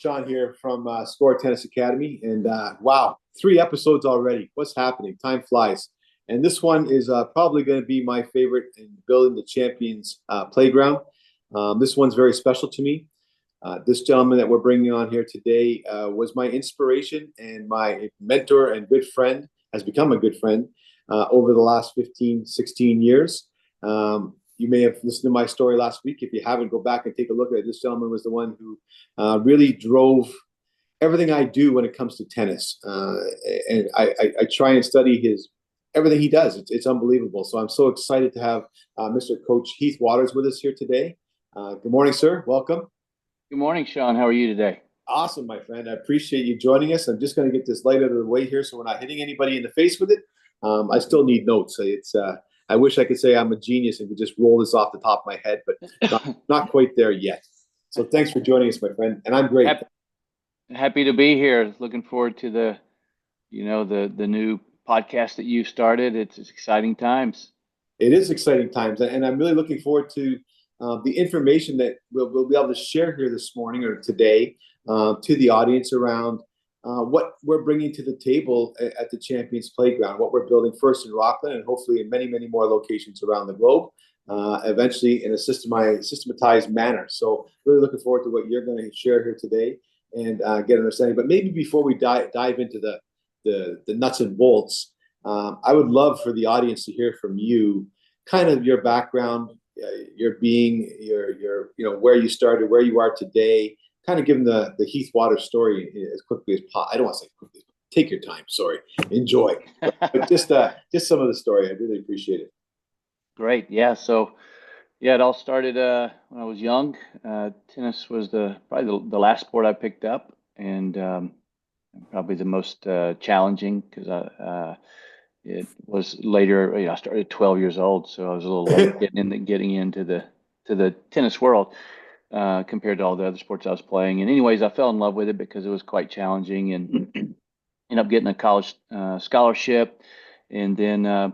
Sean here from Score Tennis Academy, and wow, 3 episodes already. What's happening? Time flies. And this one is probably going to be my favorite in building the champions playground. This one's very special to me. This gentleman that we're bringing on here today was my inspiration and my mentor and good friend, has become a good friend over the last 15, 16 years. You may have listened to my story last week. If you haven't, go back and take a look at it. This gentleman was the one who really drove everything I do when it comes to tennis. And I try and study everything he does. It's unbelievable. So I'm so excited to have Mr. Coach Heath Waters with us here today. Good morning, sir. Welcome. Good morning, Sean. How are you today? Awesome, my friend. I appreciate you joining us. I'm just going to get this light out of the way here so we're not hitting anybody in the face with it. I still need notes. I wish I could say I'm a genius and could just roll this off the top of my head, but not quite there yet. So thanks for joining us, my friend. And I'm great. Happy to be here. Looking forward to the new podcast that you started. It's exciting times. It is exciting times. And I'm really looking forward to the information that we'll be able to share here this morning or today to the audience around what we're bringing to the table at the Champions Playground, what we're building first in Rockland and hopefully in many, many more locations around the globe, eventually in a systematized manner. So really looking forward to what you're going to share here today and get an understanding. But maybe before we dive into the nuts and bolts, I would love for the audience to hear from you, kind of your background, your being, your where you started, where you are today, kind of give them the Heath Waters story as quickly as possible. I don't want to say quickly. Take your time. Sorry. Enjoy. But just some of the story. I really appreciate it. Great. Yeah. So, it all started when I was young. Tennis was probably the last sport I picked up, and probably the most challenging because it was later. I started at 12 years old, so I was a little late getting into the tennis world. Compared to all the other sports I was playing. And anyways, I fell in love with it because it was quite challenging and ended up getting a college scholarship and then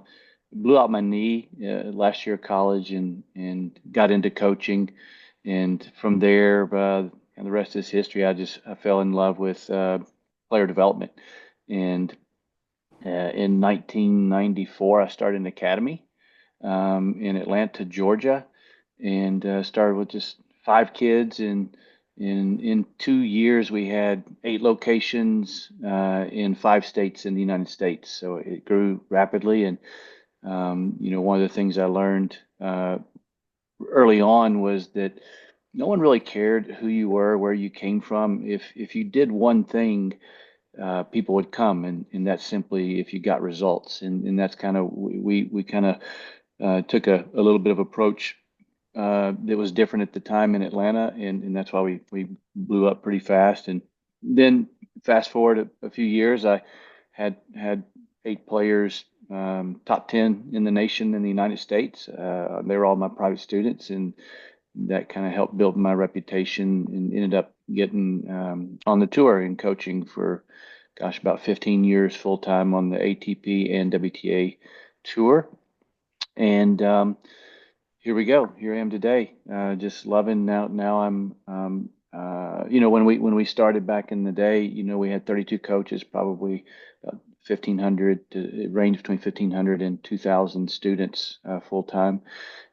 blew out my knee last year of college and got into coaching. And from there, and the rest is history. I fell in love with player development. And in 1994, I started an academy in Atlanta, Georgia, and started with just 5 kids, and in 2 years we had 8 locations in 5 states in the United States. So it grew rapidly, and one of the things I learned early on was that no one really cared who you were, where you came from. If you did one thing, people would come, and that's simply if you got results, and that's kind of we kind of took a little bit of approach that was different at the time in Atlanta, and that's why we blew up pretty fast. And then fast forward a few years, I had 8 players, top 10 in the nation in the United States. They were all my private students, and that kind of helped build my reputation, and ended up getting on the tour and coaching for, gosh, about 15 years full time on the ATP and WTA tour. And here we go. Here I am today. Just loving now. Now when we started back in the day, we had 32 coaches, probably about 1,500. It ranged between 1,500 and 2,000 students full time,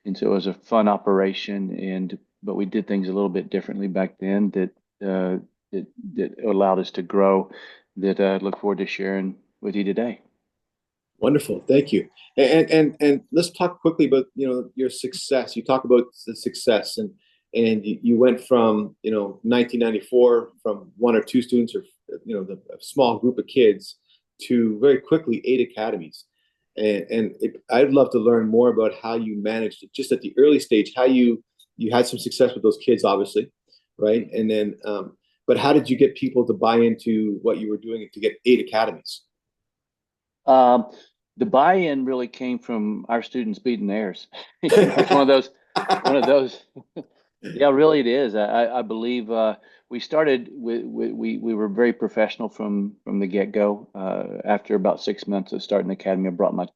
and so it was a fun operation. But we did things a little bit differently back then that allowed us to grow. That I look forward to sharing with you today. Wonderful, thank you. And let's talk quickly about your success. You talk about the success, and you went from 1994 from 1 or 2 students, or a small group of kids, to very quickly 8 academies. I'd love to learn more about how you managed it, just at the early stage, how you had some success with those kids, obviously, right? And then, but how did you get people to buy into what you were doing to get 8 academies? The buy-in really came from our students beating theirs. It's one of those. Yeah, really it is. I believe we started we were very professional from the get-go. After about 6 months of starting the academy, I brought my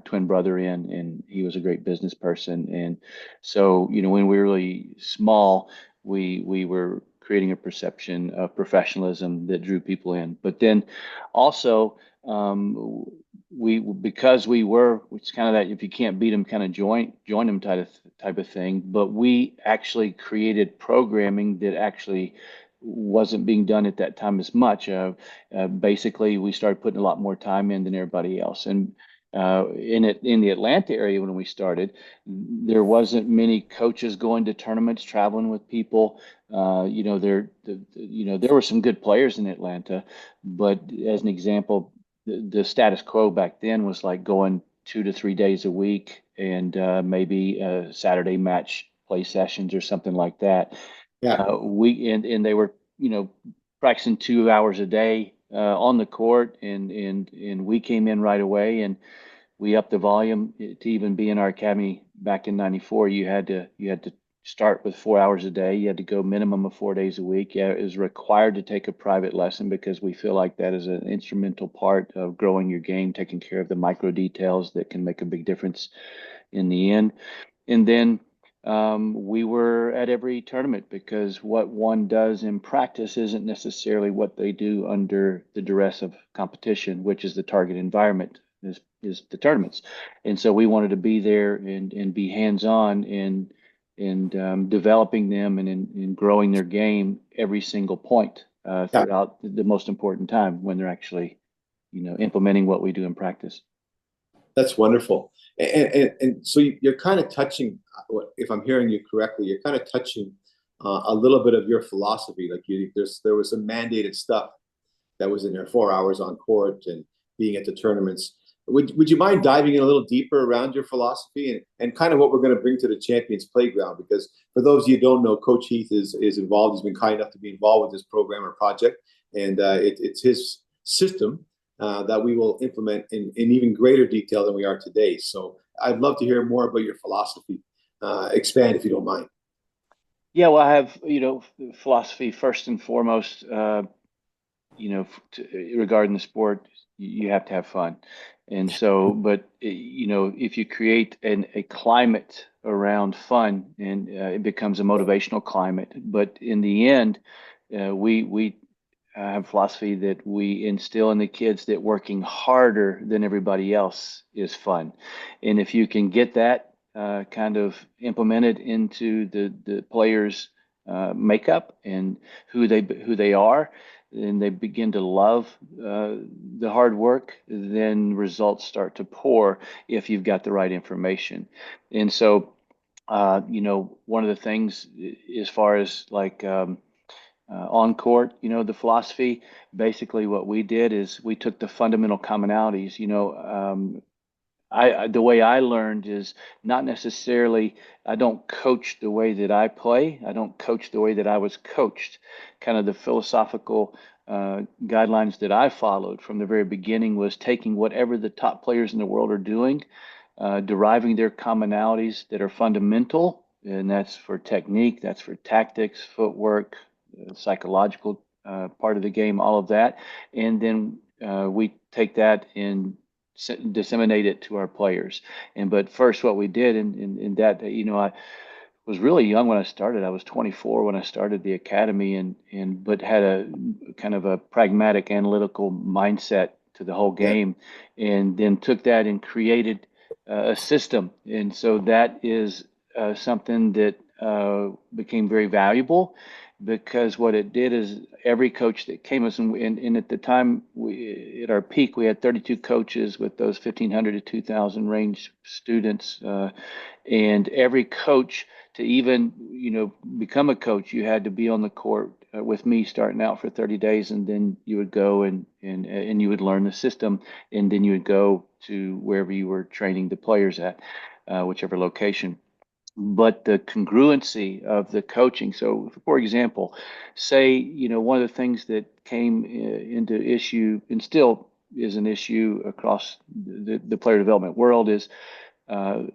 twin brother in, and he was a great business person. And so, when we were really small, we were creating a perception of professionalism that drew people in. But then also, because we were, it's kind of that if you can't beat them, kind of join them type of thing. But we actually created programming that actually wasn't being done at that time as much. Basically, we started putting a lot more time in than everybody else. And in the Atlanta area when we started, there wasn't many coaches going to tournaments, traveling with people. There were some good players in Atlanta, but as an example, the status quo back then was like going 2 to 3 days a week and maybe Saturday match play sessions or something like that. Yeah. And they were, practicing 2 hours a day on the court, and we came in right away and we upped the volume to even be in our academy back in '94. You had to start with 4 hours a day. You had to go minimum of 4 days a week. Yeah, it was required to take a private lesson because we feel like that is an instrumental part of growing your game, taking care of the micro details that can make a big difference in the end. And then we were at every tournament because what one does in practice isn't necessarily what they do under the duress of competition, which is the target environment is the tournaments. And so we wanted to be there and be hands-on in developing them and in growing their game every single point Yeah. throughout the most important time when they're actually, implementing what we do in practice. That's wonderful. And so you're kind of touching, if I'm hearing you correctly, you're kind of touching a little bit of your philosophy. Like there was some mandated stuff that was in there, 4 hours on court and being at the tournaments. Would you mind diving in a little deeper around your philosophy and kind of what we're going to bring to the Champions Playground? Because for those of you who don't know, Coach Heath is involved. He's been kind enough to be involved with this program or project, and it's his system that we will implement in even greater detail than we are today. So I'd love to hear more about your philosophy. Expand if you don't mind. Yeah, well, I have, philosophy first and foremost. Regarding the sport, you have to have fun. And so, but if you create a climate around fun, and it becomes a motivational climate. But in the end, we have philosophy that we instill in the kids that working harder than everybody else is fun. And if you can get that kind of implemented into the players' makeup and who they are, and they begin to love the hard work, then results start to pour if you've got the right information. And so, one of the things as far as like on court, the philosophy, basically what we did is we took the fundamental commonalities. The way I learned is not necessarily, I don't coach the way that I play. I don't coach the way that I was coached. Kind of the philosophical guidelines that I followed from the very beginning was taking whatever the top players in the world are doing, deriving their commonalities that are fundamental, and that's for technique, that's for tactics, footwork, psychological part of the game, all of that. And then we take that and disseminate it to our players. But first, what we did in that, I was really young when I started. I was 24 when I started the academy, but had a kind of a pragmatic, analytical mindset to the whole Yeah. game, and then took that and created a system. And so that is something that became very valuable because what it did is every coach that came us, and at the time, at our peak, we had 32 coaches with those 1,500 to 2,000 range students, and every coach to even become a coach, you had to be on the court with me starting out for 30 days, and then you would go and you would learn the system, and then you would go to wherever you were training the players at, whichever location. But the congruency of the coaching. So, for example, say one of the things that came into issue and still is an issue across the player development world is uh,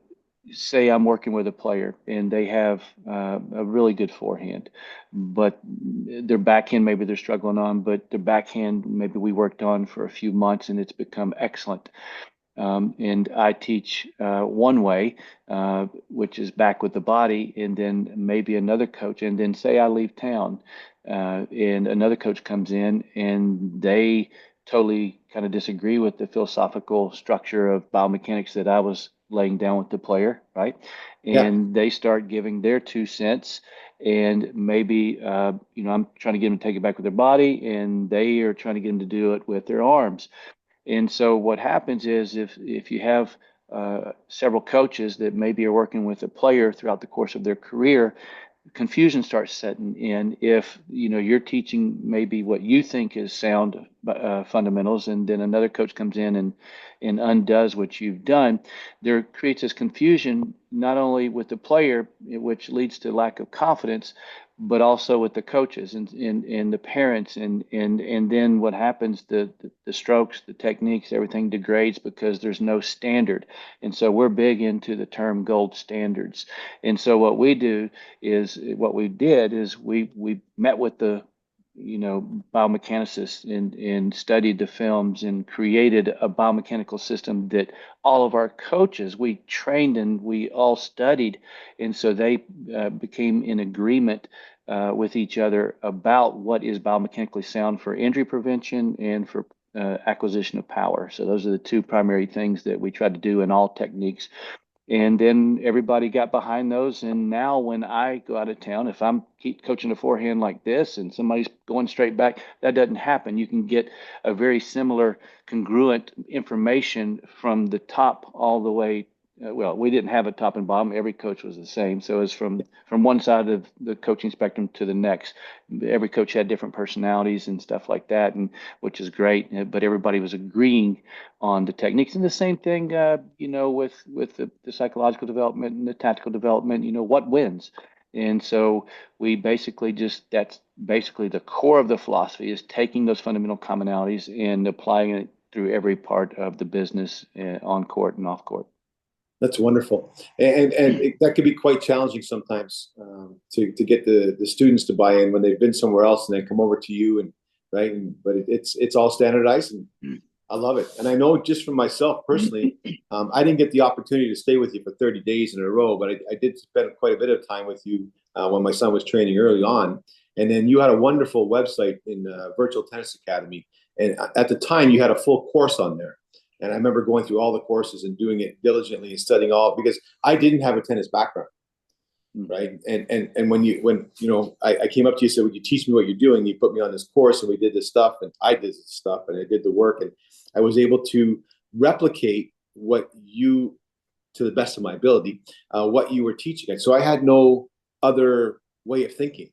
say I'm working with a player and they have a really good forehand, but their backhand maybe they're struggling on, but their backhand maybe we worked on for a few months and it's become excellent. And I teach one way, which is back with the body, and then maybe another coach. And then say I leave town, and another coach comes in, and they totally kind of disagree with the philosophical structure of biomechanics that I was laying down with the player, right? Yeah. And they start giving their 2 cents, and maybe I'm trying to get them to take it back with their body, and they are trying to get them to do it with their arms. And so what happens is if you have several coaches that maybe are working with a player throughout the course of their career, confusion starts setting in. If you're teaching maybe what you think is sound fundamentals, and then another coach comes in and undoes what you've done, there creates this confusion not only with the player, which leads to lack of confidence, but also with the coaches and the parents, and then what happens, the strokes, the techniques, everything degrades because there's no standard. And so we're big into the term gold standards. And so what we did is we met with the biomechanicists and studied the films and created a biomechanical system that all of our coaches we trained and we all studied, and so they became in agreement with each other about what is biomechanically sound for injury prevention and for acquisition of power. So those are the two primary things that we try to do in all techniques. And then everybody got behind those. And now when I go out of town, if I'm keep coaching a forehand like this and somebody's going straight back, that doesn't happen. You can get a very similar, congruent information from the top all the way. Well, we didn't have a top and bottom. Every coach was the same. So it's from one side of the coaching spectrum to the next. Every coach had different personalities and stuff like that, and which is great. But everybody was agreeing on the techniques. And the same thing, with the psychological development and the tactical development, what wins. And so we basically that's basically the core of the philosophy is taking those fundamental commonalities and applying it through every part of the business, on court and off court. That's wonderful, that could be quite challenging sometimes, to get the students to buy in when they've been somewhere else and they come over to you, and right. But it's all standardized, and I love it. And I know just from myself personally, I didn't get the opportunity to stay with you for 30 days in a row, but I did spend quite a bit of time with you when my son was training early on. And then you had a wonderful website in Virtual Tennis Academy, and at the time you had a full course on there. And I remember going through all the courses and doing it diligently and studying all, because I didn't have a tennis background, right? And when I came up to you and said, "Would you teach me what you're doing?" You put me on this course, and we did this stuff, and I did this stuff, and I did the work, and I was able to replicate what you, to the best of my ability, what you were teaching. And so I had no other way of thinking,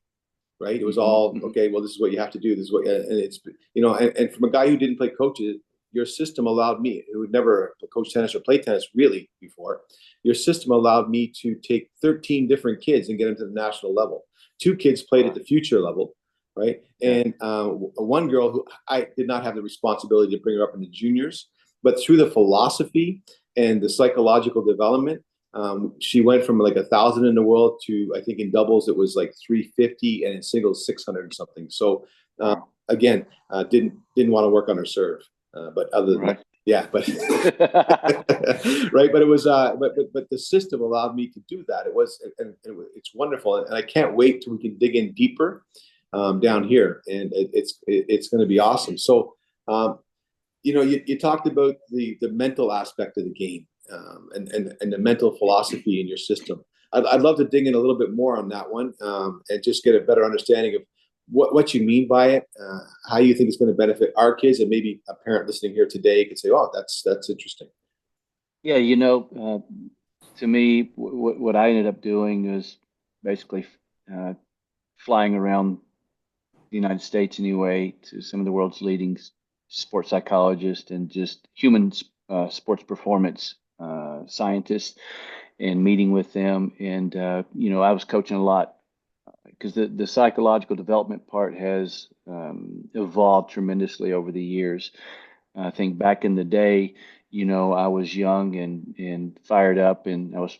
right? It was all, okay, well, this is what you have to do. This is what, and it's, and from a guy who didn't play coaches, your system allowed me, who would never coach tennis or play tennis really before, your system allowed me to take 13 different kids and get them to the national level. 2 kids played at the future level, right? And one girl who I did not have the responsibility to bring her up in the juniors, but through the philosophy and the psychological development, she went from like 1,000 in the world to, I think in doubles it was like 350, and in singles 600 or something. So again, didn't want to work on her serve. But other than that, yeah, but right. But it was, but the system allowed me to do that. It was, and it's wonderful, and I can't wait till we can dig in deeper down here, and it's going to be awesome. So, you talked about the mental aspect of the game, and the mental philosophy in your system. I'd love to dig in a little bit more on that one, and just get a better understanding of what you mean by it, how you think it's going to benefit our kids, and maybe a parent listening here today could say, "Oh, that's interesting." Yeah, to me, what I ended up doing is basically uh, flying around the United States anyway to some of the world's leading sports psychologists and just human sports performance scientists, and meeting with them. And I was coaching a lot because the psychological development part has evolved tremendously over the years. I think back in the day, I was young and fired up, and I was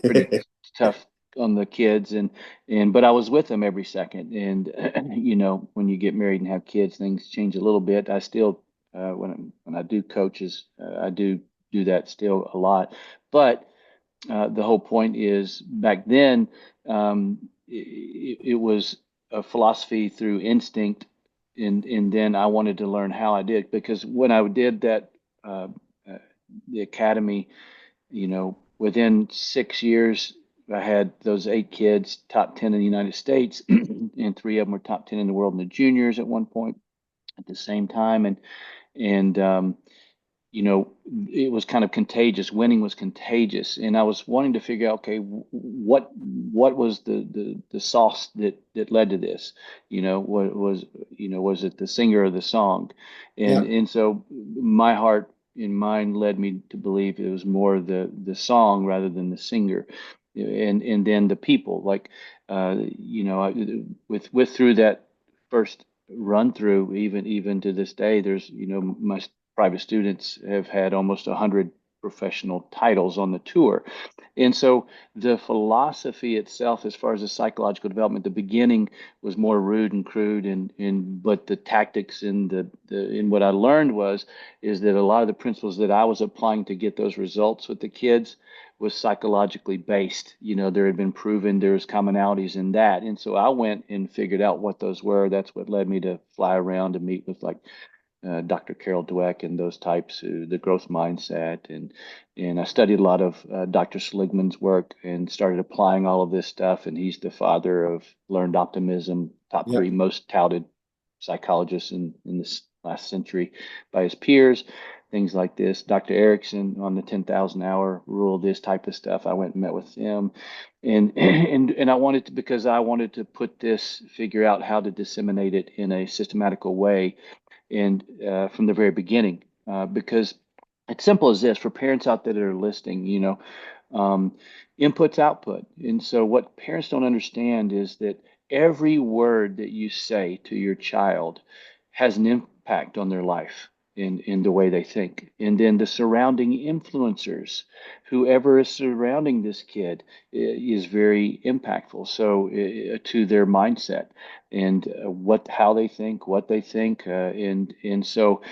pretty tough on the kids, but I was with them every second. And when you get married and have kids, things change a little bit. I still when I do coaches, I do do that still a lot. But the whole point is back then, it was a philosophy through instinct, and then I wanted to learn how I did, because when I did that, uh, uh, the academy, within 6 years, I had those 8 kids, top 10 in the United States, and three of them were top 10 in the world in the juniors at one point at the same time, and it was kind of contagious. Winning was contagious, and I was wanting to figure out, okay, what was the sauce that led to this? What was it the singer or the song? And Yeah. and so my heart and mind led me to believe it was more the song rather than the singer, and then the people, like, with through that first run through, even to this day, there's, my private students have had almost 100 professional titles on the tour. And so the philosophy itself, as far as the psychological development, the beginning was more rude and crude, and but the tactics and and what I learned is that a lot of the principles that I was applying to get those results with the kids was psychologically based. There had been proven there was commonalities in that. And so I went and figured out what those were. That's what led me to fly around and meet with, like, Dr. Carol Dweck and those types, the growth mindset, and I studied a lot of Dr. Seligman's work and started applying all of this stuff. And he's the father of learned optimism, top Yeah. three most touted psychologists in this last century by his peers. Things like this, Dr. Erickson on the 10,000 hour rule, this type of stuff. I went and met with him, and I wanted to, because I wanted to figure out how to disseminate it in a systematical way, and from the very beginning, because it's simple as this for parents out there that are listening, um, input's output. And so what parents don't understand is that every word that you say to your child has an impact on their life, in the way they think. And then the surrounding influencers, whoever is surrounding this kid, is very impactful. So to their mindset, and how they think, what they think, and so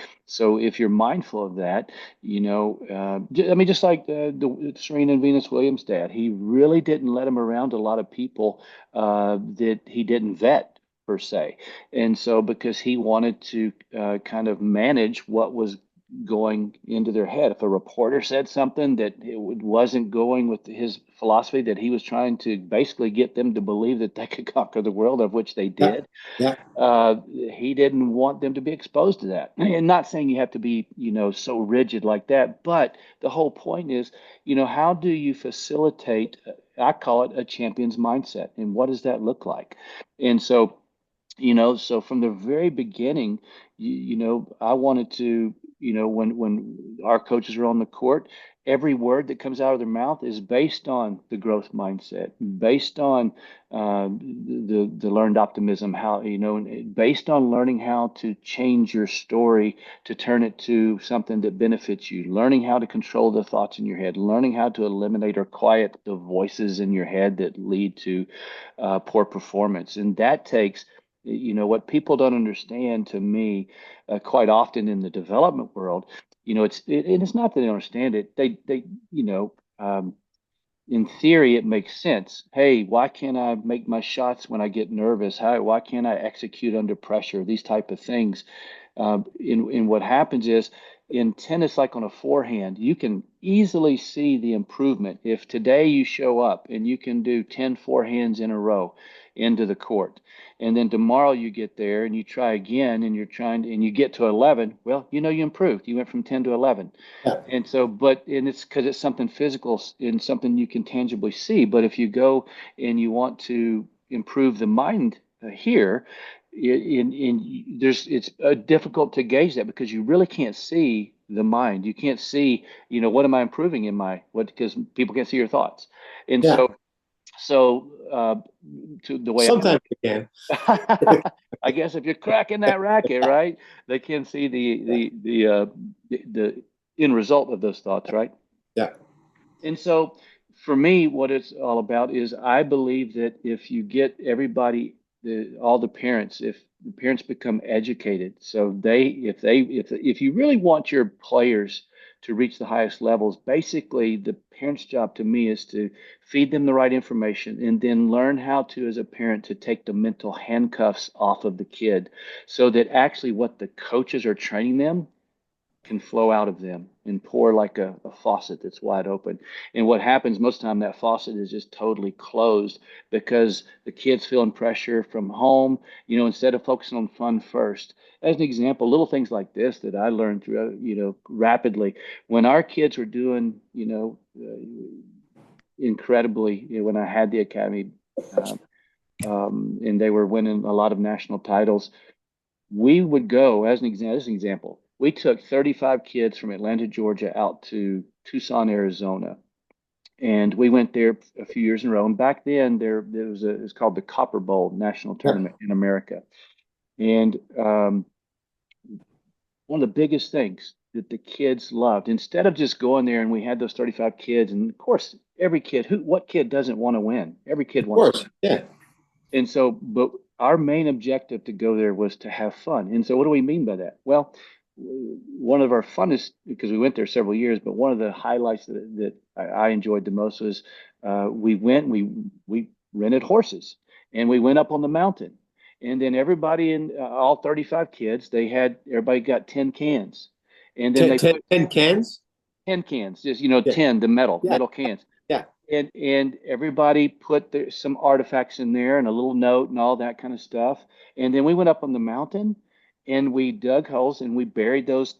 if you're mindful of that, I mean, just like the Serena and Venus Williams dad, he really didn't let him around a lot of people that he didn't vet, per se. And so, because he wanted to kind of manage what was going into their head. If a reporter said something that wasn't going with his philosophy, that he was trying to basically get them to believe that they could conquer the world, of which they Yeah. did, Yeah. he didn't want them to be exposed to that. And not saying you have to be, so rigid like that, but the whole point is, how do you facilitate, I call it a champion's mindset, and what does that look like? And so, so from the very beginning, I wanted to, when our coaches are on the court, every word that comes out of their mouth is based on the growth mindset, based on the learned optimism, how, based on learning how to change your story to turn it to something that benefits you, learning how to control the thoughts in your head, learning how to eliminate or quiet the voices in your head that lead to poor performance. And that takes, what people don't understand, to me, quite often in the development world, and it's not that they don't understand it. They in theory, it makes sense. Hey, why can't I make my shots when I get nervous? Why can't I execute under pressure? These type of things. In what happens is, in tennis, like on a forehand, you can easily see the improvement. If today you show up and you can do 10 forehands in a row into the court, and then tomorrow you get there and you try again, and and you get to 11, well, you improved. You went from 10 to 11. Yeah. And so, and it's because it's something physical and something you can tangibly see. But if you go and you want to improve the mind here, it's difficult to gauge that, because you really can't see the mind. You can't see, what am I improving in my what? Because people can't see your thoughts. And Yeah. so to the way Sometimes you can. I guess if you're cracking that racket, right, they can see the end result of those thoughts, right? Yeah. And so, for me, what it's all about is, I believe that if you get everybody, all the parents, if the parents become educated, so if you really want your players to reach the highest levels. Basically, the parent's job to me is to feed them the right information and then learn how to, as a parent, to take the mental handcuffs off of the kid so that actually what the coaches are training them can flow out of them and pour like a faucet that's wide open. And what happens most of the time, that faucet is just totally closed because the kids feeling pressure from home, instead of focusing on fun first. As an example, little things like this that I learned through, rapidly. When our kids were doing, incredibly, when I had the academy, um, and they were winning a lot of national titles, we would go, as an example, we took 35 kids from Atlanta, Georgia out to Tucson, Arizona. And we went there a few years in a row. And back then, there was it's called the Copper Bowl National Yeah. Tournament in America. And one of the biggest things that the kids loved, instead of just going there and we had those 35 kids, and of course, every kid, what kid doesn't want to win? Every kid Of wants to course. win. Yeah. And so, but our main objective to go there was to have fun. And so, what do we mean by that? Well, one of our funnest, because we went there several years, but one of the highlights that I enjoyed the most was we rented horses and we went up on the mountain. And then everybody in all 35 kids, everybody got 10 cans. And then Ten, they ten, put 10 cans. 10 cans, just, Yeah. 10, the Yeah. metal cans. Yeah. And everybody put some artifacts in there and a little note and all that kind of stuff. And then we went up on the mountain and we dug holes and we buried those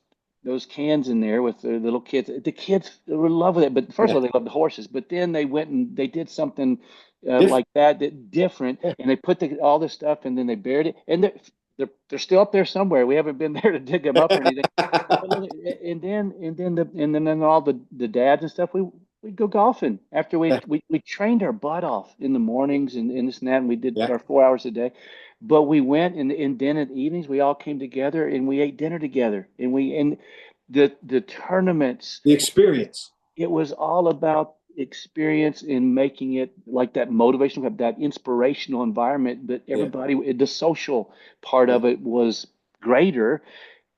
cans in there with the little kids. The kids were in love with it, but first of Yeah. all, they loved the horses. But then they went and they did something Different. like that different, Yeah. and they put all this stuff and then they buried it. And they're still up there somewhere. We haven't been there to dig them up or anything. And then all the dads and stuff, we'd go golfing after Yeah. we trained our butt off in the mornings and this and that, and we did Yeah. our 4 hours a day. But we went and then at evenings we all came together and we ate dinner together. And the tournaments, The experience. it was all about experience in making it like that motivational, that inspirational environment. But Yeah. everybody, the social part Yeah. of it was greater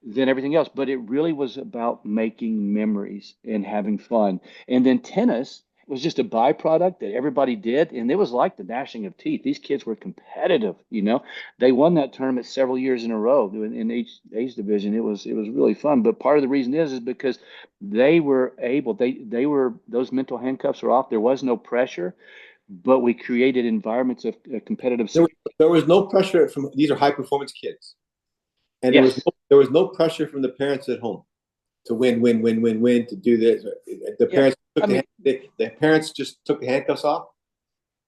than everything else. But it really was about making memories and having fun. And then tennis was just a byproduct that everybody did. And it was like the gnashing of teeth. These kids were competitive, They won that tournament several years in a row in each age division. It was really fun. But part of the reason is because they were able, those mental handcuffs were off. There was no pressure, but we created environments of competitive. There was, there was no pressure from these are high performance kids, and Yes. there was no pressure from the parents at home to win, win, win, win, win, to do this. The Yeah. parents I took mean, the parents just took the handcuffs off.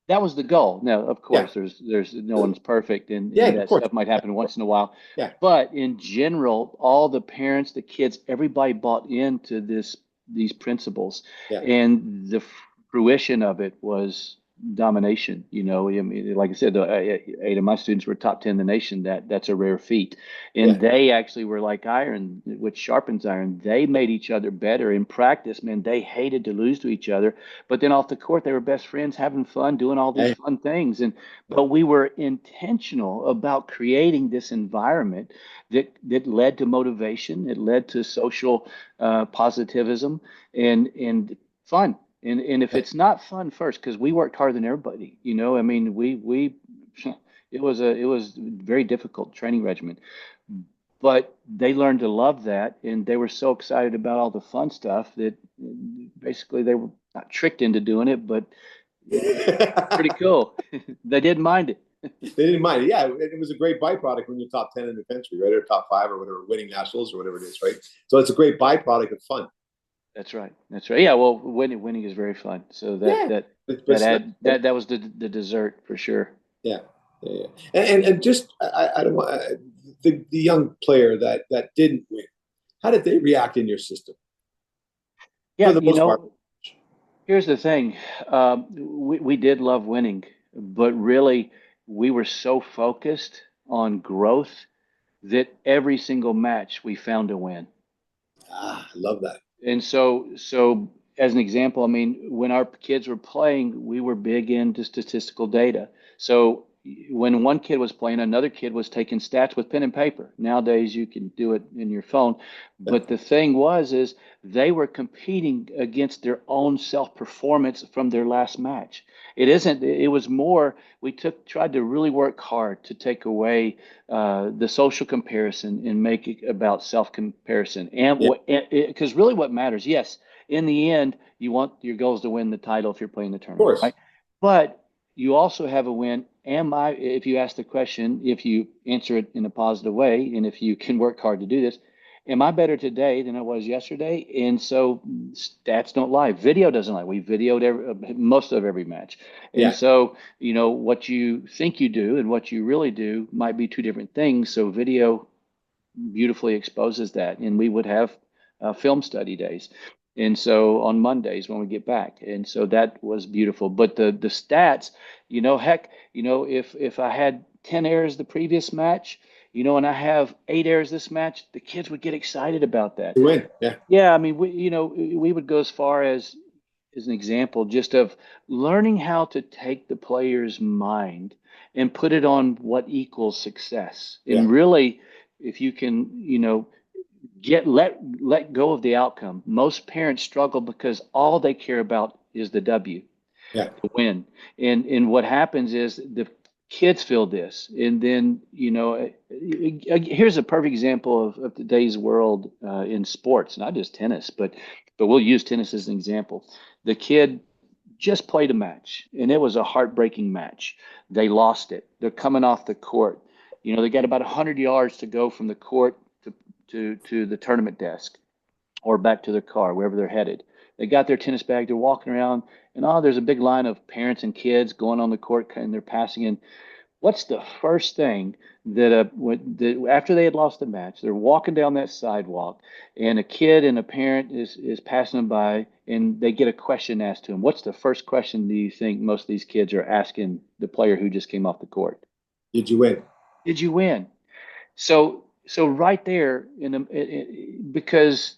that was the goal. Now, of Yeah. course, there's no one's perfect, and, Yeah. and Of that course. stuff might happen once in a while. Yeah. But in general, all the parents, the kids, everybody bought into these principles, Yeah. and the fruition of it was domination. I mean, like I said, 8 of my students were top 10 in the nation. That's a rare feat, and Yeah. they actually were like iron, which sharpens iron. They made each other better in practice. Man, they hated to lose to each other. But then off the court, they were best friends, having fun, doing all these Yeah. fun things. And Yeah. but we were intentional about creating this environment that led to motivation. It led to social positivism and fun. And if Yeah. it's not fun first, because we worked harder than everybody, I mean, we it was very difficult training regimen, but they learned to love that, and they were so excited about all the fun stuff that basically they were not tricked into doing it, but it was pretty cool. They didn't mind it. They didn't mind it. Yeah, it was a great byproduct when you're top 10 in the country, right? Or top five or whatever, winning nationals or whatever it is, right? So it's a great byproduct of fun. That's right. That's right. Yeah. Well, winning is very fun. So that Yeah. that But, that had that was the dessert for sure. yeah. Yeah. And just I don't want the young player that didn't win. How did they react in your system for Yeah. the most part? Here's the thing. We did love winning, but really we were so focused on growth that every single match we found a win. I love that. And so as an example, I mean, when our kids were playing, we were big into statistical data. So when one kid was playing, another kid was taking stats with pen and paper. Nowadays, you can do it in your phone. But the thing is they were competing against their own self-performance from their last match. It was more, tried to really work hard to take away the social comparison and make it about self-comparison. And Yeah, because really what matters, yes, in the end, you want your goals to win the title if you're playing the of tournament, course. right? But you also have a win. If you ask the question, if you answer it in a positive way, and if you can work hard to do this, am I better today than I was yesterday? And so stats don't lie. Video doesn't lie. We videoed most of every match. And Yeah, so, what you think you do and what you really do might be two different things. So video beautifully exposes that. And we would have film study days. And so on Mondays when we get back. And so that was beautiful. But the stats, heck, if I had 10 errors the previous match, and I have 8 errors this match, the kids would get excited about that. to win. Yeah, Yeah, I mean, we would go as far as an example, just of learning how to take the player's mind and put it on what equals success. yeah, And really, if you can, let go of the outcome. Most parents struggle because all they care about is the W, yeah. the win. And what happens is the kids feel this, and then here's a perfect example of today's world in sports, not just tennis, but we'll use tennis as an example. The kid just played a match, and it was a heartbreaking match. They lost it. They're coming off the court. They got about 100 yards to go from the court to the tournament desk or back to their car, wherever they're headed. They got their tennis bag. They're walking around, and there's a big line of parents and kids going on the court, and they're passing in. What's the first thing after they had lost the match, they're walking down that sidewalk, and a kid and a parent is passing them by, and they get a question asked to them. What's the first question do you think most of these kids are asking the player who just came off the court? Did you win? Did you win? So right there, because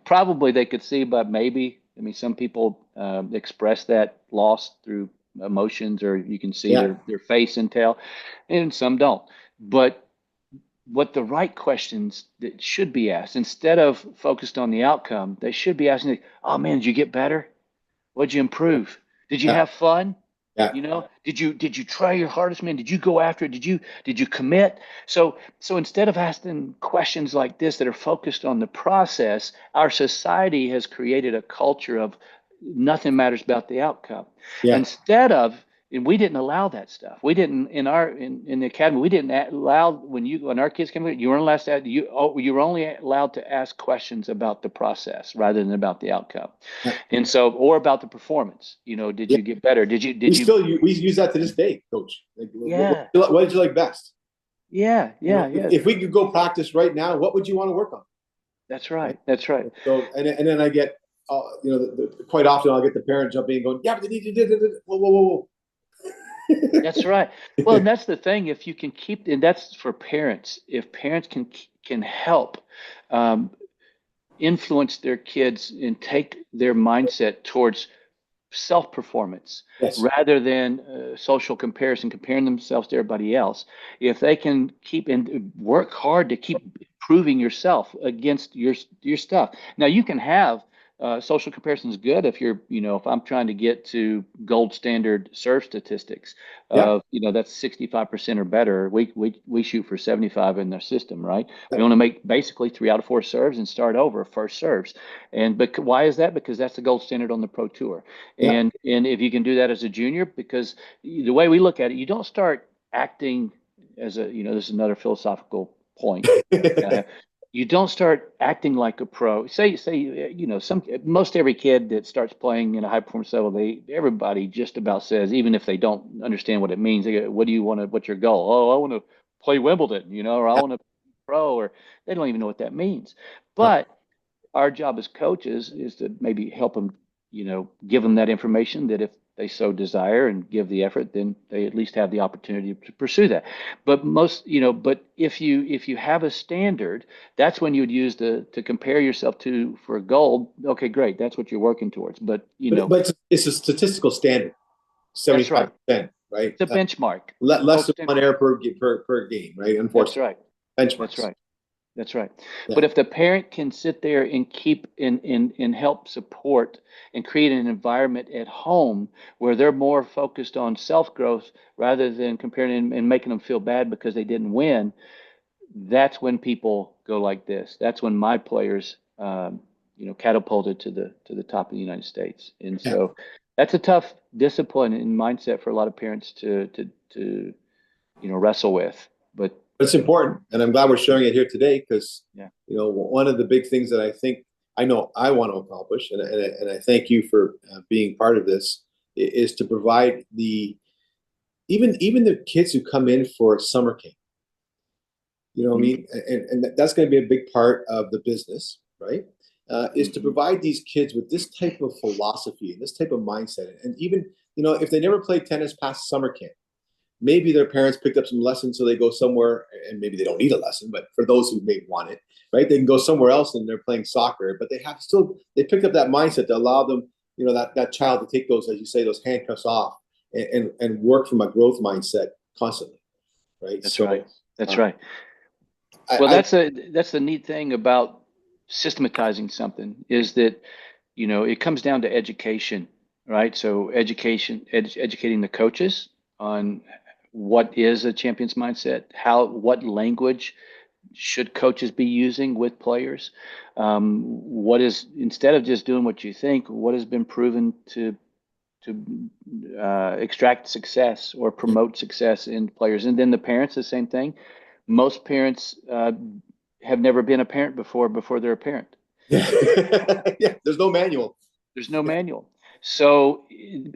probably they could see, but maybe, I mean, some people express that loss through emotions, or you can see Yeah, their face and tail, and some don't. But what the right questions that should be asked, instead of focused on the outcome, they should be asking, "Oh man, did you get better? What'd you improve? Did you yeah, have fun? yeah, Did you try your hardest, man? Did you go after it? Did you commit?" So instead of asking questions like this that are focused on the process, our society has created a culture of nothing matters about the outcome. yeah. Instead of, and we didn't allow that stuff. We didn't in the academy. We didn't allow when our kids came. You weren't allowed to. You were only allowed to ask questions about the process rather than about the outcome. Yeah. And so, or about the performance, did Yeah. you get better? We use that to this day, Coach. Like, Yeah, what did you like best? yeah, yeah, yeah. If we could go practice right now, what would you want to work on? That's Right. right. That's right. So, and then I get, quite often I'll get the parent jumping and going, yeah, but you did, whoa, whoa, whoa, That's right. Well, and that's the thing. If you can keep, and that's for parents. If parents can help um, influence their kids and take their mindset towards self-performance Yes. rather than social comparison, comparing themselves to everybody else. If they can keep and work hard to keep proving yourself against your stuff. Now you can have social comparison is good if if I'm trying to get to gold standard serve statistics Yeah. of, that's 65% or better. We shoot for 75 in their system, right? Yeah. We want to make basically 3 out of 4 serves and start over first serves. But why is that? Because that's the gold standard on the pro tour. Yeah. And if you can do that as a junior, because the way we look at it, you don't start acting as this is another philosophical point. Uh, you don't start acting like a pro. Most every kid that starts playing in a high performance level, everybody just about says, even if they don't understand what it means, they go, "What do you want to? What's your goal?" "Oh, I want to play Wimbledon, or I want to pro," or they don't even know what that means. But our job as coaches is to maybe help them, give them that information that if they so desire and give the effort, then they at least have the opportunity to pursue that. But but if you have a standard, that's when you'd use to compare yourself to for gold. Okay, great. That's what you're working towards. But But it's a statistical standard, that's right. 75%. right? It's a benchmark. Less than Focus in, one error per game, right? that's Unfortunately, right. That's benchmarks. right. That's right. Yeah, But if the parent can sit there and keep and help support and create an environment at home where they're more focused on self-growth rather than comparing and making them feel bad because they didn't win, that's when people go like this. That's when my players, catapulted to the top of the United States. And yeah. so that's a tough discipline and mindset for a lot of parents to wrestle with. But It's important, and I'm glad we're showing it here today because yeah, one of the big things that I know I want to accomplish, and I thank you for being part of this, is to provide the even the kids who come in for summer camp. You know what I mhm, mean? And that's going to be a big part of the business, right? Is to mhm, provide these kids with this type of philosophy and this type of mindset. And even, if they never played tennis past summer camp, maybe their parents picked up some lessons so they go somewhere, and maybe they don't need a lesson, but for those who may want it, right? They can go somewhere else and they're playing soccer, but they picked up that mindset to allow them, that child to take those, as you say, those handcuffs off and work from a growth mindset constantly, right? that's right. So, That's uh, right. Well, I that's the neat thing about systematizing something is that, it comes down to education, right? So educating the coaches on what is a champion's mindset, what language should coaches be using with players, what is, instead of just doing what you think, what has been proven to extract success or promote success in players. And then the parents, the same thing. Most parents have never been a parent before they're a parent. yeah, yeah. There's no manual. There's no manual. So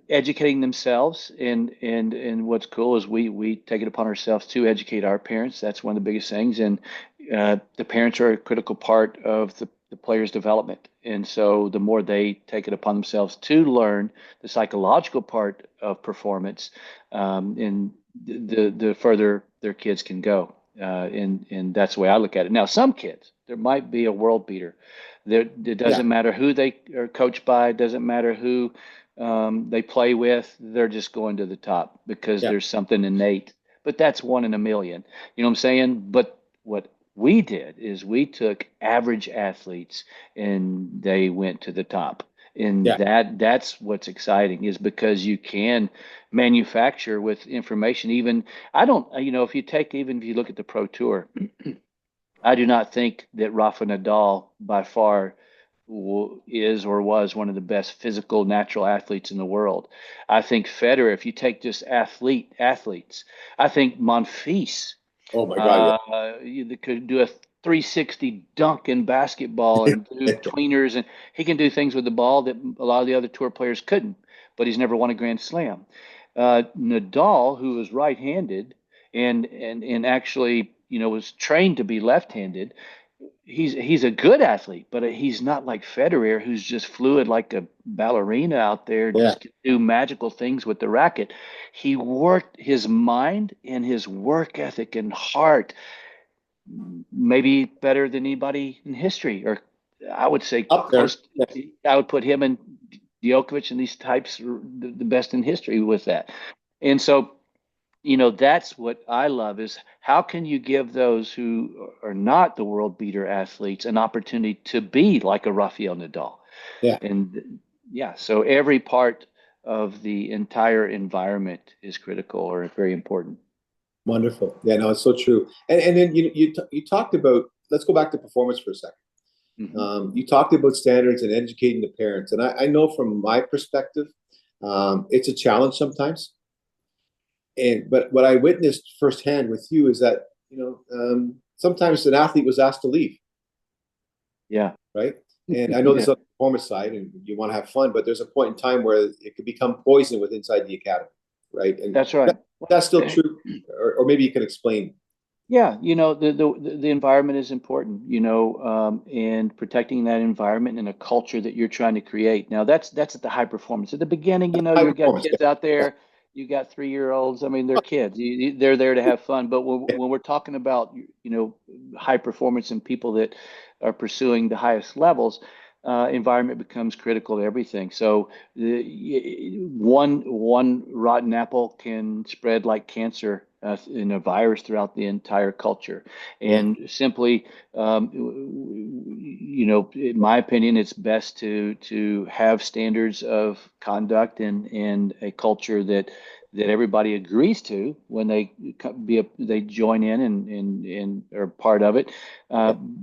educating themselves and what's cool is we take it upon ourselves to educate our parents. That's one of the biggest things. And the parents are a critical part of the player's development. And so the more they take it upon themselves to learn the psychological part of performance, and the further their kids can go. And that's the way I look at it. Now, some kids, there might be a world beater. It Yeah, doesn't matter who they are coached by, it doesn't matter who they play with, they're just going to the top because yeah, there's something innate. But that's one in a million. You know what I'm saying? But what we did is we took average athletes and they went to the top. And yeah. that's what's exciting is because you can manufacture with information. Even I don't, if you take, even if you look at the Pro Tour, I do not think that Rafa Nadal by far is or was one of the best physical natural athletes in the world. I think Federer, if you take just athletes, I think Monfils Oh my God, you could do a 360 dunk in basketball and do yeah. tweeners, and he can do things with the ball that a lot of the other tour players couldn't. But he's never won a Grand Slam. Nadal, who was right-handed and actually was trained to be left-handed, he's a good athlete, but he's not like Federer, who's just fluid like a ballerina out there, Yeah. just can do magical things with the racket. He worked his mind and his work ethic and heart maybe better than anybody in history, or I would say Up there. close. Yeah. I would put him and Djokovic and these types are the best in history with that. And so, that's what I love is how can you give those who are not the world beater athletes an opportunity to be like a Rafael Nadal? Yeah. And yeah, so every part of the entire environment is critical or very important. Wonderful. Yeah, no, it's so true. And then you talked about, let's go back to performance for a second. Hmm. You talked about standards and educating the parents. And I know from my perspective, it's a challenge sometimes. But what I witnessed firsthand with you is that, sometimes an athlete was asked to leave, Yeah. right? And I know Yeah, this on the performance side and you want to have fun, but there's a point in time where it could become poison with inside the academy, right? And that's right. that's still true. Or maybe you can explain. Yeah, the environment is important, and protecting that environment and a culture that you're trying to create. Now that's at the high performance. At the beginning, High you got performance. kids out there, you got 3-year-olds. I mean, they're kids. They're there to have fun. But Yeah. when we're talking about, high performance and people that are pursuing the highest levels, environment becomes critical to everything. So one rotten apple can spread like cancer in a virus throughout the entire culture. Yeah. And simply, in my opinion, it's best to have standards of conduct and a culture that everybody agrees to when they join in and are part of it.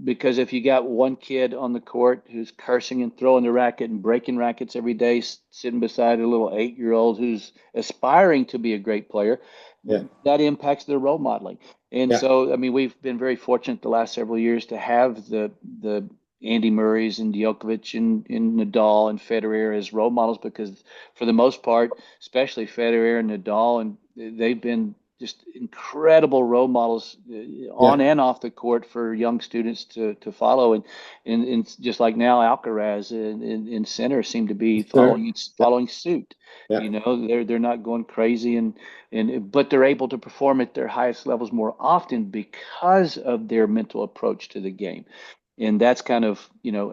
Because if you got one kid on the court who's cursing and throwing the racket and breaking rackets every day, sitting beside a little 8-year-old who's aspiring to be a great player, Yeah. that impacts their role modeling. And Yeah. so, I mean, we've been very fortunate the last several years to have the Andy Murrays and Djokovic and Nadal and Federer as role models because, for the most part, especially Federer and Nadal, and they've been just incredible role models Yeah. on and off the court for young students to follow. And just like now, Alcaraz in center seem to be Sure. Yeah. following suit. Yeah. You know, they're not going crazy and but they're able to perform at their highest levels more often because of their mental approach to the game. And that's kind of,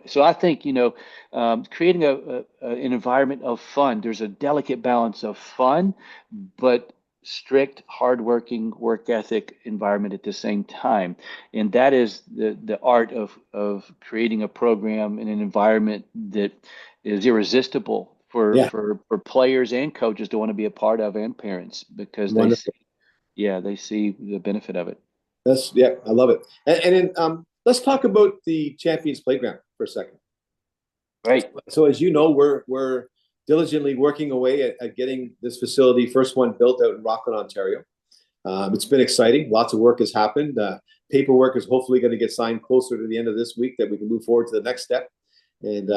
so I think, creating an environment of fun. There's a delicate balance of fun, but strict, hardworking work ethic environment at the same time. And that is the art of creating a program in an environment that is irresistible for Yeah. for for players and coaches to want to be a part of, and parents, because Wonderful. they see the benefit of it. Yeah, I love it. And then let's talk about the Champions Playground for a second. Right. So as you know, we're diligently working away at getting this facility, first one built out in Rockland, Ontario. It's been exciting. Lots of work has happened. Paperwork is hopefully going to get signed closer to the end of this week that we can move forward to the next step. And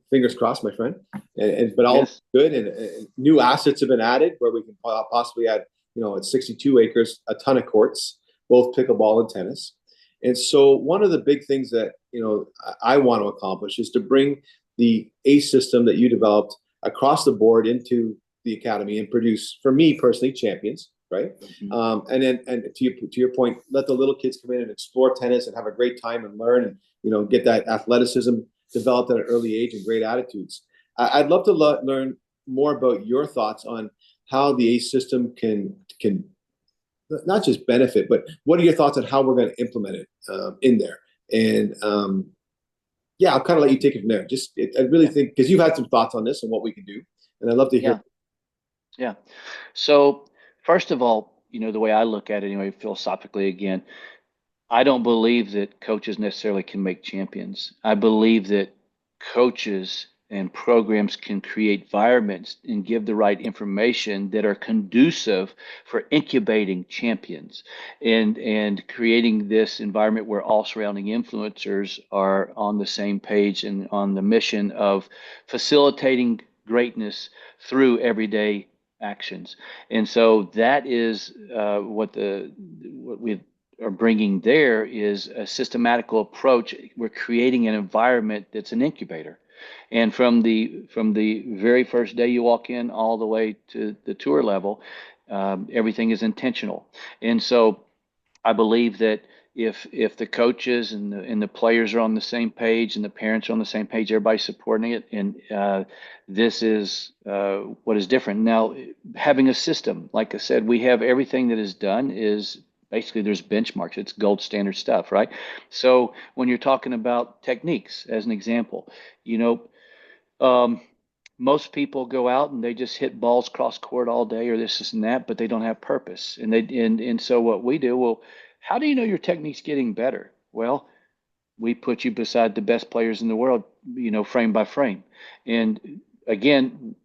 fingers crossed, my friend. But all Yes. good. And new assets have been added where we can possibly add, at 62 acres, a ton of courts, both pickleball and tennis. And so one of the big things that I want to accomplish is to bring the ACE system that you developed across the board into the academy and produce, for me personally, champions, right? And to your point, let the little kids come in and explore tennis and have a great time and learn and get that athleticism developed at an early age and great attitudes. I'd love to learn more about your thoughts on how the ACE system can not just benefit, but what are your thoughts on how we're going to implement it in there? And yeah, I'll kind of let you take it from there. I really think, because you've had some thoughts on this and what we can do, and I'd love to hear. Yeah. Yeah. So first of all, the way I look at it anyway, philosophically again, I don't believe that coaches necessarily can make champions. I believe that coaches and programs can create environments and give the right information that are conducive for incubating champions and creating this environment where all surrounding influencers are on the same page and on the mission of facilitating greatness through everyday actions. And so that is what we are bringing there is a systematical approach. We're creating an environment that's an incubator. And from the very first day you walk in all the way to the tour level, everything is intentional. And so I believe that if the coaches and the players are on the same page and the parents are on the same page, everybody's supporting it, and this is what is different. Now, having a system, like I said, we have everything that is done is basically there's benchmarks. It's gold standard stuff, right? So when you're talking about techniques, as an example, you know, um, most people go out and they just hit balls cross court all day or this and that, but they don't have purpose. And so what we do, well, how do you know your technique's getting better? Well, we put you beside the best players in the world, frame by frame. And again,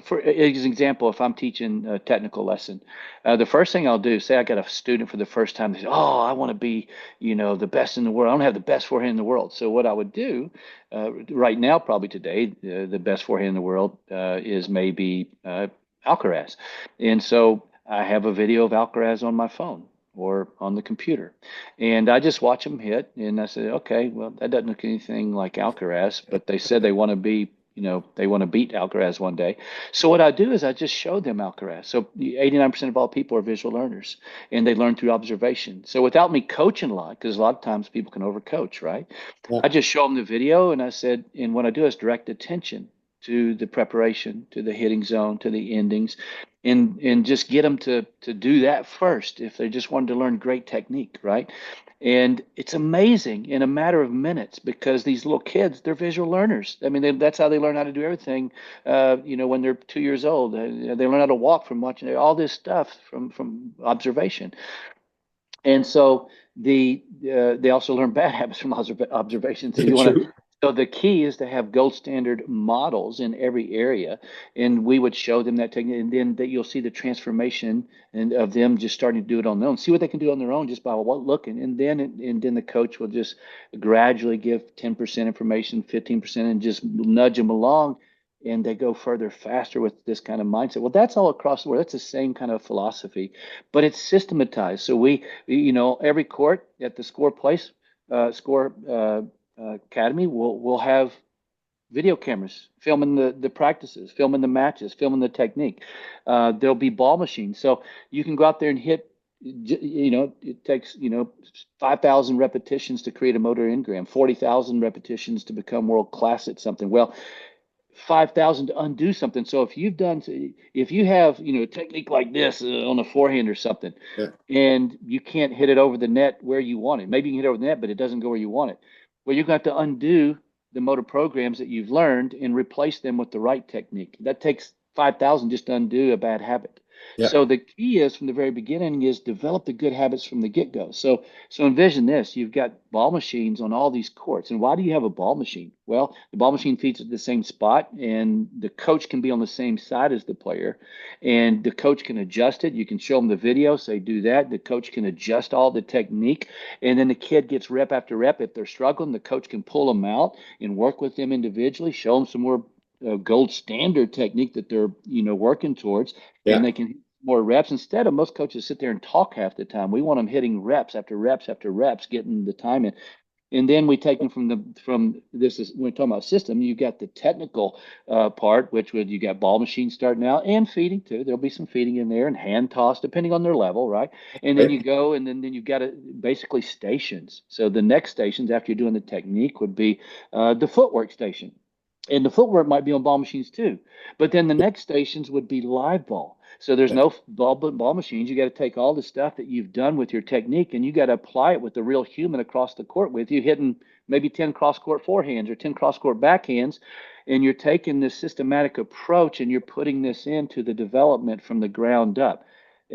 for as an example, if I'm teaching a technical lesson, the first thing I'll do, say I got a student for the first time, they say, "Oh, I want to be, the best in the world. I don't have the best forehand in the world." So what I would do, right now, probably today, the best forehand in the world is maybe Alcaraz, and so I have a video of Alcaraz on my phone or on the computer. And I just watch them hit, and I said, okay, well, that doesn't look anything like Alcaraz, but they said they want to be, they want to beat Alcaraz one day. So what I do is I just show them Alcaraz. So 89% of all people are visual learners, and they learn through observation. So without me coaching a lot, because a lot of times people can overcoach, right? Yeah. I just show them the video, and I said, and what I do is direct attention to the preparation, to the hitting zone, to the endings, and just get them to do that first if they just wanted to learn great technique, right? And it's amazing in a matter of minutes because these little kids, they're visual learners. I mean, that's how they learn how to do everything. When they're 2 years old, they learn how to walk from watching all this stuff from observation. And so they also learn bad habits from observation. So you want to. True. So the key is to have gold standard models in every area, and we would show them that technique, and then that you'll see the transformation and of them just starting to do it on their own. See what they can do on their own just by looking, and then the coach will just gradually give 10% information, 15%, and just nudge them along, and they go further faster with this kind of mindset. Well, that's all across the world. That's the same kind of philosophy, but it's systematized. So every court at the score academy will have video cameras filming the practices, filming the matches, filming the technique. There'll be ball machines, so you can go out there and hit. It takes 5,000 repetitions to create a motor engram, 40,000 repetitions to become world class at something. Well, 5,000 to undo something. So if you have, a technique like this on a forehand or something, Yeah. and you can't hit it over the net where you want it, maybe you can hit it over the net, but it doesn't go where you want it. Well, you're going to have to undo the motor programs that you've learned and replace them with the right technique. That takes 5,000 just to undo a bad habit. Yeah. So the key is from the very beginning is develop the good habits from the get-go. So envision this, you've got ball machines on all these courts. And why do you have a ball machine? Well, the ball machine feeds at the same spot, and the coach can be on the same side as the player, and the coach can adjust it. You can show them the video, say do that. The coach can adjust all the technique, and then the kid gets rep after rep. If they're struggling, the coach can pull them out and work with them individually, show them some more gold standard technique that they're working towards, and Yeah. they can more reps. Instead of most coaches sit there and talk half the time, we want them hitting reps after reps after reps, getting the time in. And then we take them from this is when we're talking about system. You got the technical part, which would you got ball machines starting out and feeding too. There'll be some feeding in there and hand toss depending on their level, right? And then Right. you go and then you've got basically stations. So the next stations after you're doing the technique would be the footwork station. And the footwork might be on ball machines too. But then the next stations would be live ball. So there's Yeah. no ball machines. You got to take all the stuff that you've done with your technique and you got to apply it with the real human across the court with you, hitting maybe 10 cross court forehands or 10 cross court backhands. And you're taking this systematic approach and you're putting this into the development from the ground up,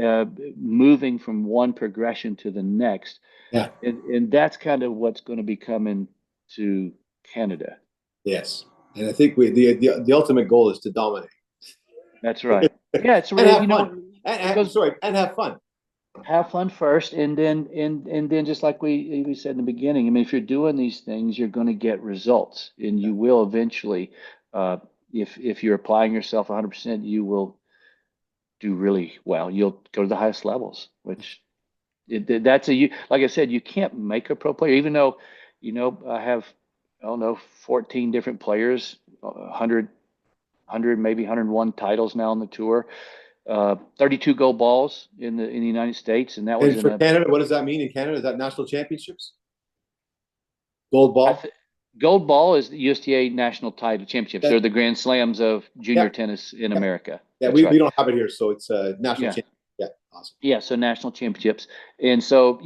uh, moving from one progression to the next. Yeah. And that's kind of what's going to be coming to Canada. Yes. And I think the ultimate goal is to dominate That's right. Yeah, it's and real. have fun. It goes And have fun. have fun first, and then just like we said in the beginning. I mean, if you're doing these things, you're going to get results, and you will eventually. Uh, if you're applying yourself 100%, you will do really well. You'll go to the highest levels, which that's like I said, you can't make a pro player, even though, I have, I don't know, 14 different players, 100, maybe 101 titles now on the tour, 32 gold balls in the United States, and that was And in for a Canada, what does that mean in Canada? Is that national championships? Gold I ball? th gold ball is the USTA national title championships. That, They're the Grand Slams of junior yeah. tennis in Yeah. America. Yeah. That's We right. don't have it here. So it's a national Yeah. champion. Yeah. Awesome. Yeah, so national championships, and so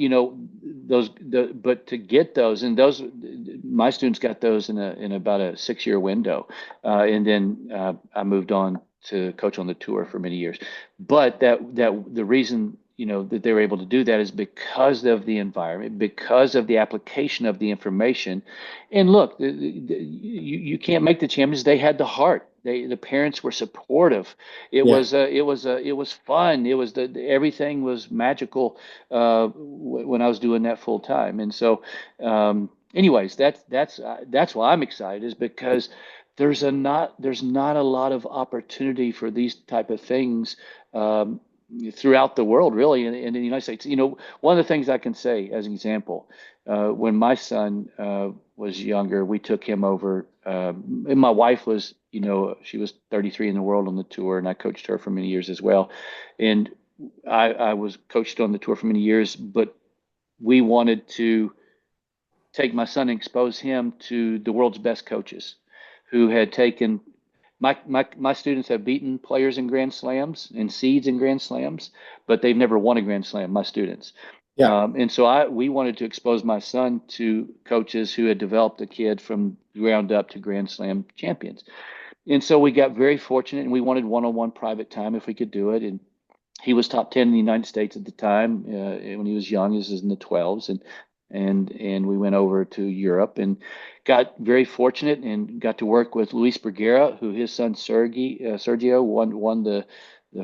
but to get those, and those my students got those in about a 6 year window, and then I moved on to coach on the tour for many years. But that the reason that they were able to do that is because of the environment, because of the application of the information. And look, you can't make the champions. They had the heart. The parents were supportive. Yeah. It was fun. It was everything was magical when I was doing that full time. And so, anyways, that's why I'm excited is because there's not a lot of opportunity for these type of things throughout the world, really, in the United States. One of the things I can say as an example, when my son was younger, we took him over. And my wife was, she was 33 in the world on the tour, and I coached her for many years as well. And I was coached on the tour for many years, but we wanted to take my son and expose him to the world's best coaches who had taken my students have beaten players in Grand Slams and seeds in Grand Slams, but they've never won a Grand Slam, my students. Yeah. And so we wanted to expose my son to coaches who had developed a kid from ground up to Grand Slam champions. And so we got very fortunate, and we wanted one-on-one private time if we could do it. And he was top 10 in the United States at the time when he was young. He was in the 12s, and we went over to Europe and got very fortunate and got to work with Luis Bergera, who his son Sergio won the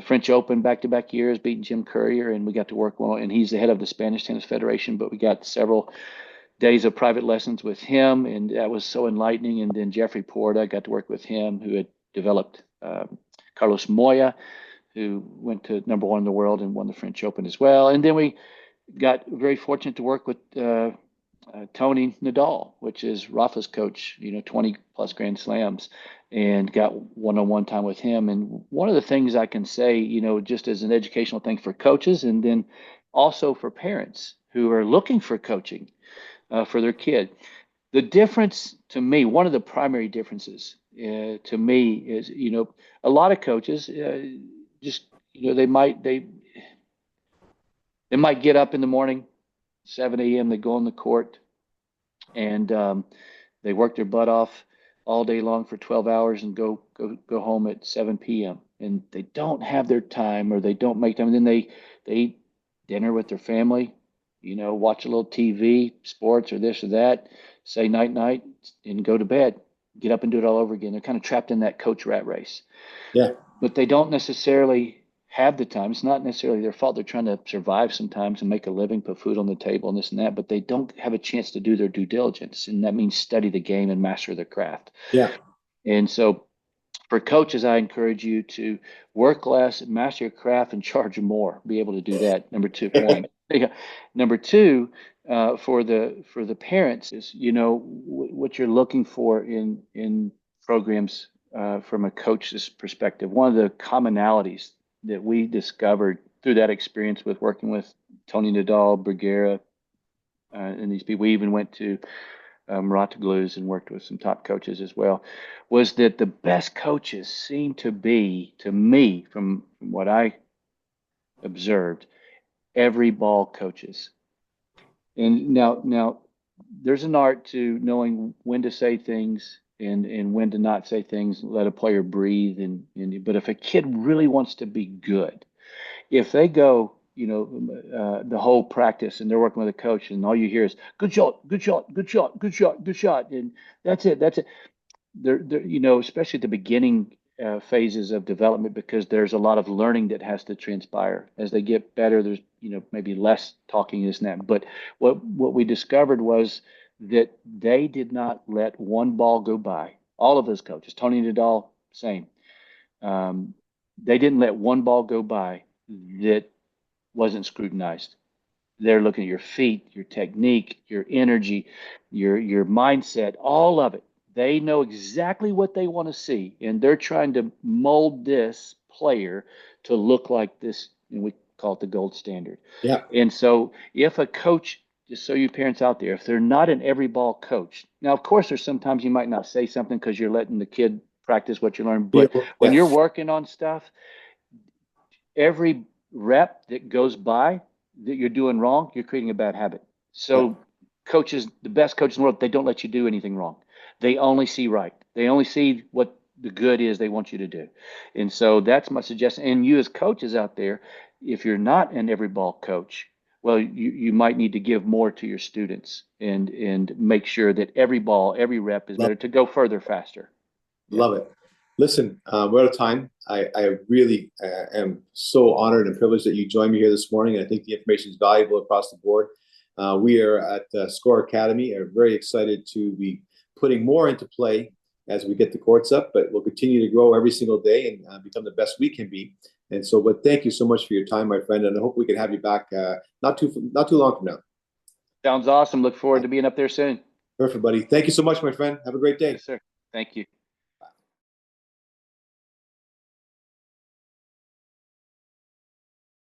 French Open back-to-back years, beating Jim Courier, and we got to work well. And he's the head of the Spanish Tennis Federation, but we got several days of private lessons with him, and that was so enlightening. And then Jeffrey Porta, got to work with him, who had developed Carlos Moya, who went to number one in the world and won the French Open as well. And then we got very fortunate to work with Tony Nadal, which is Rafa's coach, 20 plus Grand Slams, and got one-on-one time with him. And one of the things I can say, just as an educational thing for coaches, and then also for parents who are looking for coaching for their kid, the difference to me, one of the primary differences to me is, a lot of coaches just, they might get up in the morning, 7 a.m. They go on the court, and they work their butt off all day long for 12 hours and go home at 7 p.m. And they don't have their time, or they don't make time. And then they eat dinner with their family, watch a little TV, sports, or this or that, say night, and go to bed, get up and do it all over again. They're kind of trapped in that coach rat race. Yeah. But they don't necessarily have the time. It's not necessarily their fault. They're trying to survive sometimes and make a living, put food on the table and this and that, but they don't have a chance to do their due diligence. And that means study the game and master their craft. Yeah. And so for coaches, I encourage you to work less, master your craft, and charge more. Be able to do that. Number two point. Number two, for the parents is, what you're looking for in programs from a coach's perspective. One of the commonalities that we discovered through that experience with working with Tony Nadal, Bergera, and these people, we even went to Moratoglu's and worked with some top coaches as well, was that the best coaches seem to be, to me, from what I observed, every ball coaches. And now there's an art to knowing when to say things and when to not say things, let a player breathe. But if a kid really wants to be good, if they go, the whole practice and they're working with a coach and all you hear is good shot, good shot, good shot, good shot, good shot, and that's it. They're especially at the beginning phases of development, because there's a lot of learning that has to transpire. As they get better, there's maybe less talking, this and that. But what we discovered was that they did not let one ball go by. All of those coaches, Tony Nadal, same. They didn't let one ball go by that wasn't scrutinized. They're looking at your feet, your technique, your energy, your mindset, all of it. They know exactly what they want to see, and they're trying to mold this player to look like this, and we call it the gold standard. Yeah. And so if a coach, just so you parents out there, if they're not an every ball coach, now of course there's sometimes you might not say something because you're letting the kid practice what you learn, but when you're working on stuff, every rep that goes by that you're doing wrong, you're creating a bad habit. So coaches, the best coaches in the world, they don't let you do anything wrong. They only see right. They only see what the good is they want you to do. And so that's my suggestion. And you as coaches out there, if you're not an every ball coach, well, you might need to give more to your students and make sure that every ball, every rep is better to go further, faster. Love it. Listen, we're out of time. I really am so honored and privileged that you joined me here this morning. I think the information is valuable across the board. We are at Score Academy, are very excited to be putting more into play as we get the courts up, but we'll continue to grow every single day and become the best we can be. And so, but thank you so much for your time, my friend, and I hope we can have you back not too long from now. Sounds awesome. Look forward to being up there soon. Perfect, buddy. Thank you so much, my friend. Have a great day. Yes, sir. Thank you.